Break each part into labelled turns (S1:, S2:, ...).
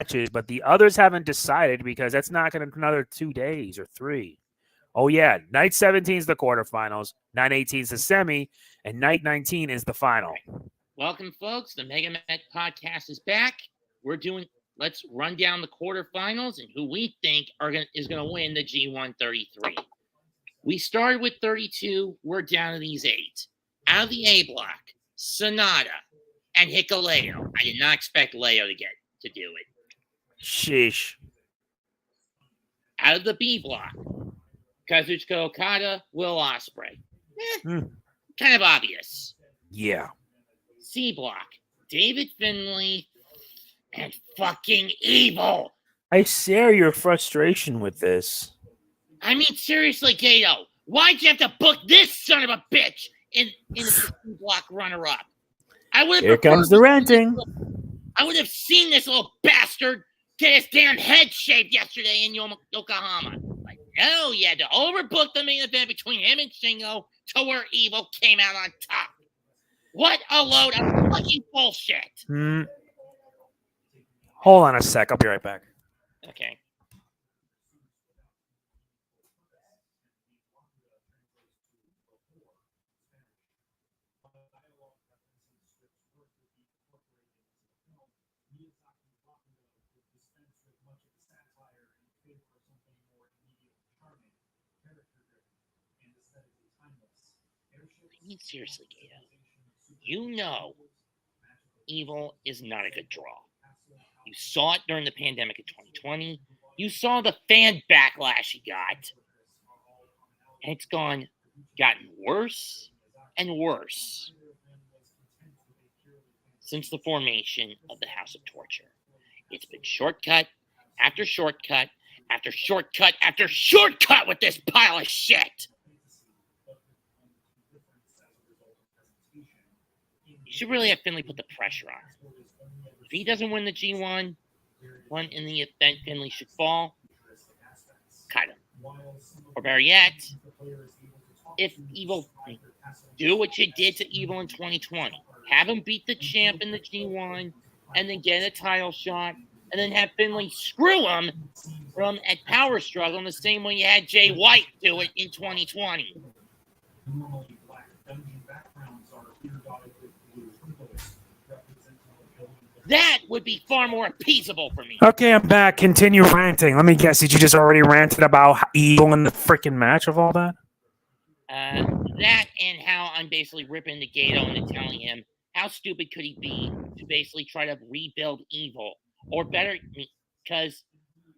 S1: matches, but the others haven't decided because that's not going to another 2 days or 3. Oh, yeah. Night 17 is the quarterfinals. Night 18 is the semi. And night 19 is the final.
S2: Welcome, folks. The Megamets Podcast is back. Let's run down the quarterfinals and who we think is going to win the G1 33. We started with 32. We're down to these 8. Out of the A block, Sonata and Hikuleo. I did not expect Leo to do it.
S1: Sheesh.
S2: Out of the B block, Kazuchika Okada, Will Ospreay. Kind of obvious.
S1: Yeah.
S2: C block, David Finlay and fucking Evil.
S1: I share your frustration with this.
S2: I mean, seriously, Gato, why'd you have to book this son of a bitch in the C block runner-up?
S1: Here comes the ranting.
S2: I would have seen this little bastard get his damn head shaved yesterday in Yokohama. Like, no, you had to overbook the main event between him and Shingo to where Evil came out on top. What a load of fucking bullshit.
S1: Hold on a sec. I'll be right back.
S2: Okay. I mean, seriously, Gato. You know Evil is not a good draw. You saw it during the pandemic of 2020. You saw the fan backlash he got. And it's gotten worse and worse since the formation of the House of Torture. It's been shortcut after shortcut after shortcut after shortcut with this pile of shit. You should really have Finlay put the pressure on. If he doesn't win the G1, one in the event Finlay should fall, cut him. Or better yet, if Evil, do what you did to Evil in 2020. Have him beat the champ in the G1, and then get a title shot, and then have Finlay screw him from at Power Struggle in the same way you had Jay White do it in 2020. That would be far more appeasable for me.
S1: Okay, I'm back. Continue ranting. Let me guess. Did you just already ranted about Evil in the freaking match of all that?
S2: That and how I'm basically ripping the Gato and telling him how stupid could he be to basically try to rebuild Evil. Or better, because,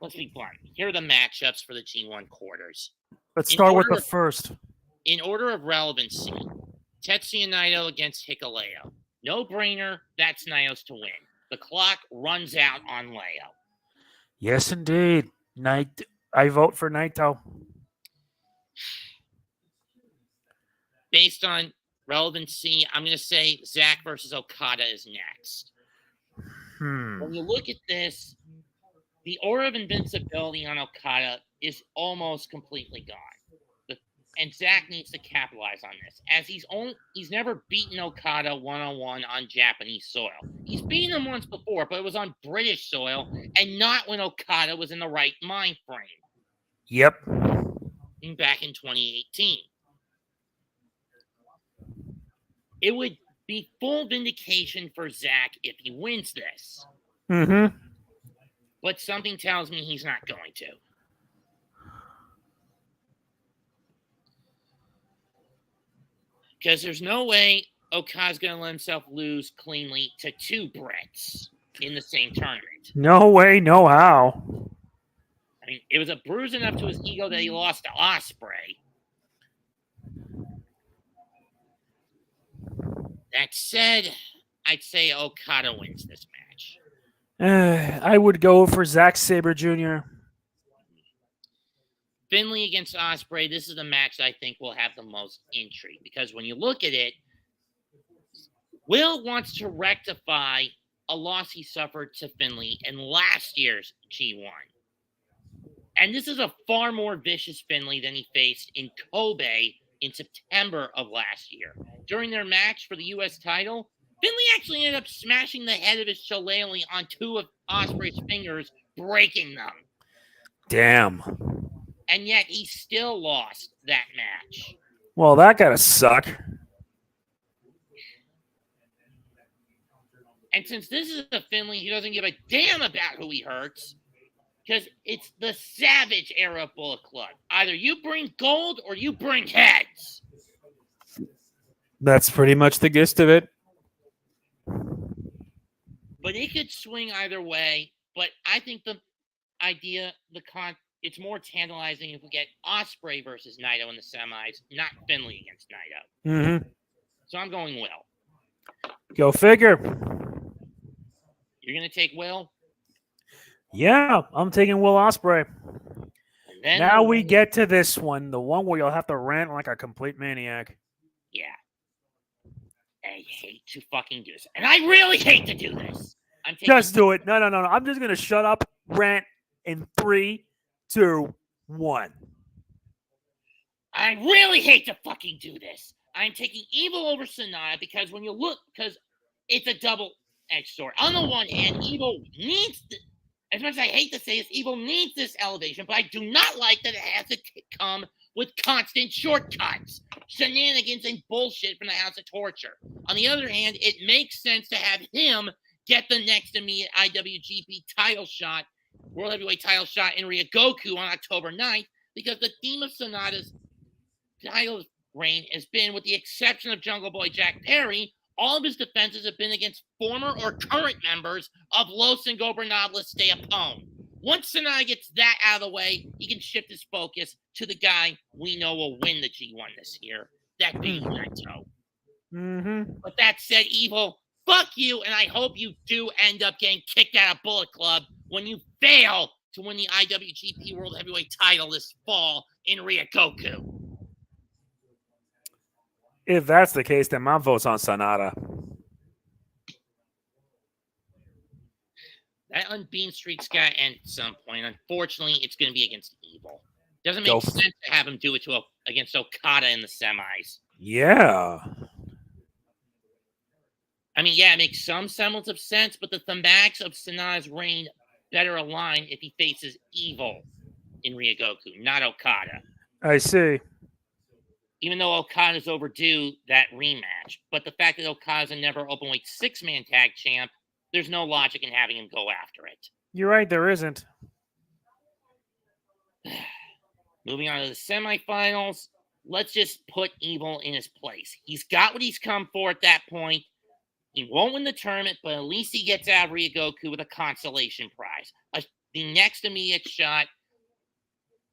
S2: let's be blunt. Here are the matchups for the G1 quarters.
S1: Let's start with the first.
S2: In order of relevancy, Tetsuya Naito against Hikuleo. No-brainer, that's Naito's to win. The clock runs out on Leo.
S1: Yes, indeed. I vote for Naito.
S2: Based on relevancy, I'm going to say Zack versus Okada is next. When you look at this, the aura of invincibility on Okada is almost completely gone. And Zack needs to capitalize on this, as he's never beaten Okada one-on-one on Japanese soil. He's beaten him once before, but it was on British soil, and not when Okada was in the right mind frame.
S1: Yep.
S2: Back in 2018. It would be full vindication for Zack if he wins this. But something tells me he's not going to. Because there's no way Okada's going to let himself lose cleanly to 2 Brits in the same tournament.
S1: No way, no how.
S2: I mean, it was a bruise enough to his ego that he lost to Ospreay. That said, I'd say Okada wins this match.
S1: I would go for Zack Sabre Jr.
S2: Finlay against Ospreay, this is the match I think will have the most intrigue. Because when you look at it, Will wants to rectify a loss he suffered to Finlay in last year's G1. And this is a far more vicious Finlay than he faced in Kobe in September of last year. During their match for the U.S. title, Finley actually ended up smashing the head of his shillelagh on two of Ospreay's fingers, breaking them.
S1: Damn.
S2: And yet he still lost that match.
S1: Well, that gotta suck.
S2: And since this is a Finley, he doesn't give a damn about who he hurts, because it's the Savage era of Bullet Club. Either you bring gold or you bring heads.
S1: That's pretty much the gist of it.
S2: But it could swing either way. But I think the idea, it's more tantalizing if we get Ospreay versus Naito in the semis, not Finley against Naito.
S1: Mm-hmm.
S2: So I'm going Will.
S1: Go figure.
S2: You're going to take Will?
S1: Yeah, I'm taking Will Ospreay.
S2: Then
S1: now we get to this one, the one where you'll have to rant like a complete maniac.
S2: Yeah. I hate to fucking do this. And I really hate to do this.
S1: Just do it. No. I'm just going to shut up, rant in 3, 2, 1.
S2: I really hate to fucking do this. I'm taking Evil over Sanada because because it's a double-edged sword. On the one hand, Evil needs, as much as I hate to say this, Evil needs this elevation, but I do not like that it has to come with constant shortcuts, shenanigans, and bullshit from the House of Torture. On the other hand, it makes sense to have him get the next immediate IWGP title shot, World Heavyweight title shot in Ryogoku on October 9th, because the theme of Sonata's title reign has been, with the exception of Jungle Boy Jack Perry, all of his defenses have been against former or current members of Los Ingobernables de Japón. Once Sanada gets that out of the way, he can shift his focus to the guy we know will win the G1 this year, that being Naito.
S1: Mm-hmm.
S2: But that said, Evil, fuck you, and I hope you do end up getting kicked out of Bullet Club when you fail to win the IWGP World Heavyweight title this fall in Ryogoku.
S1: If that's the case, then my vote's on Sanada.
S2: That unbeaten streak's got to end at some point. Unfortunately, it's going to be against Evil. Doesn't make sense to have him do it against Okada in the semis.
S1: Yeah.
S2: I mean, yeah, it makes some semblance of sense, but the thematics of Sanada's reign better align if he faces Evil in Ryogoku, not Okada.
S1: I see.
S2: Even though Okada's overdue that rematch. But the fact that Okada's a never openweight 6-man tag champ, there's no logic in having him go after it.
S1: You're right, there isn't.
S2: Moving on to the semifinals, let's just put Evil in his place. He's got what he's come for at that point. He won't win the tournament, but at least he gets out of Ryogoku with a consolation prize. The next immediate shot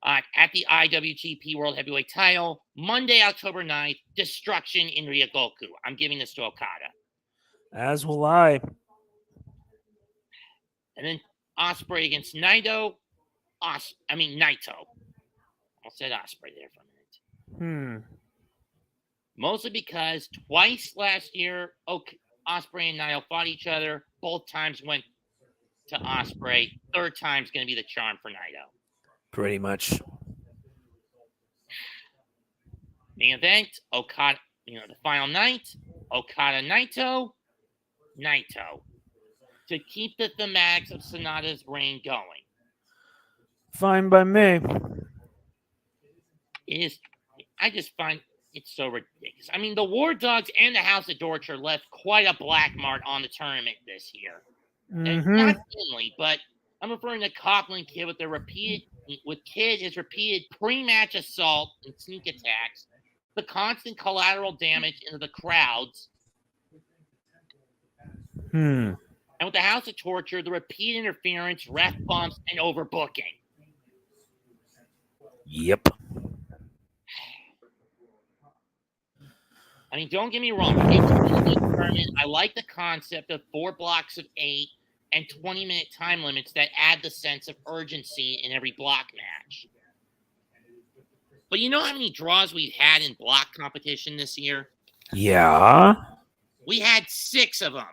S2: at the IWGP World Heavyweight title, Monday, October 9th, Destruction in Ryogoku. I'm giving this to Okada.
S1: As will I.
S2: And then Ospreay against Naito. Naito. I said Ospreay there for a minute. Mostly because twice last year, Ospreay and Naito fought each other. Both times went to Ospreay. Third time's going to be the charm for Naito.
S1: Pretty much.
S2: Main event, Okada, the final night, Okada Naito. To keep the thematics of Sanada's reign going.
S1: Fine by me.
S2: I just find it's so ridiculous. I mean, the War Dogs and the House of Torture left quite a black mark on the tournament this year. And not Finley, but I'm referring to Coughlin Kid with his repeated pre-match assault and sneak attacks, the constant collateral damage into the crowds. And with the House of Torture, the repeated interference, ref bumps, and overbooking.
S1: Yep.
S2: I mean, don't get me wrong. It's a really good tournament. I like the concept of 4 blocks of 8 and 20-minute time limits that add the sense of urgency in every block match. But you know how many draws we've had in block competition this year?
S1: Yeah.
S2: We had 6 of them.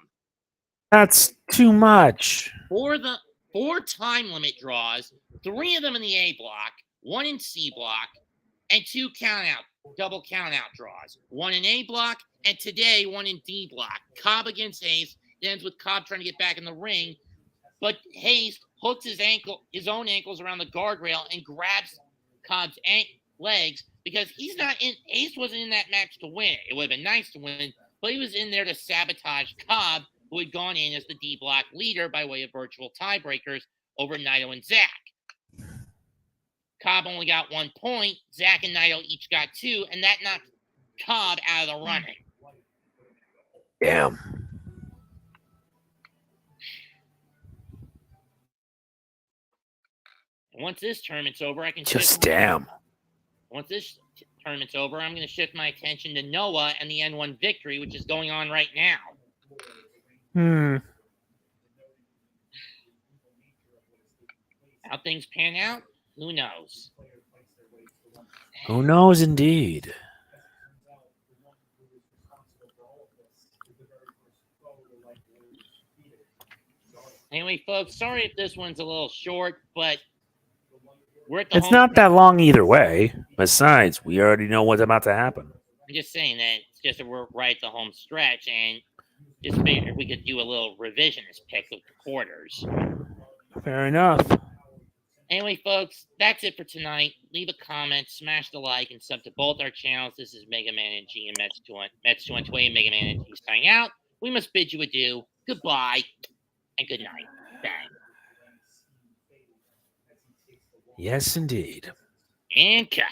S1: That's too much.
S2: 4 time limit draws, 3 of them in the A block, 1 in C block, and 2 double count out draws. 1 in A block and today one in D block. Cobb against Hayes. It ends with Cobb trying to get back in the ring, but Hayes hooks his own ankles around the guardrail and grabs Cobb's legs because Hayes wasn't in that match to win. It would have been nice to win, but he was in there to sabotage Cobb, who had gone in as the D block leader by way of virtual tiebreakers over Naito and Zach. Cobb only got 1 point. Zach and Naito each got 2, and that knocked Cobb out of the running.
S1: Damn.
S2: And once this tournament's over, I can
S1: Just damn.
S2: Once this tournament's over, I'm going to shift my attention to Noah and the N1 victory, which is going on right now. How things pan out, who knows?
S1: Who knows, indeed.
S2: Anyway, folks, sorry if this one's a little short, but we're at
S1: It's not that long either way. Besides, we already know what's about to happen.
S2: I'm just saying that it's just that we're right at the home stretch, and just figured if we could do a little revisionist pick of the quarters.
S1: Fair enough.
S2: Anyway, folks, that's it for tonight. Leave a comment, smash the like, and sub to both our channels. This is MegamanNG and Mets 220 and MegamanNG signing out. We must bid you adieu. Goodbye and good night. Bang.
S1: Yes, indeed.
S2: And cut.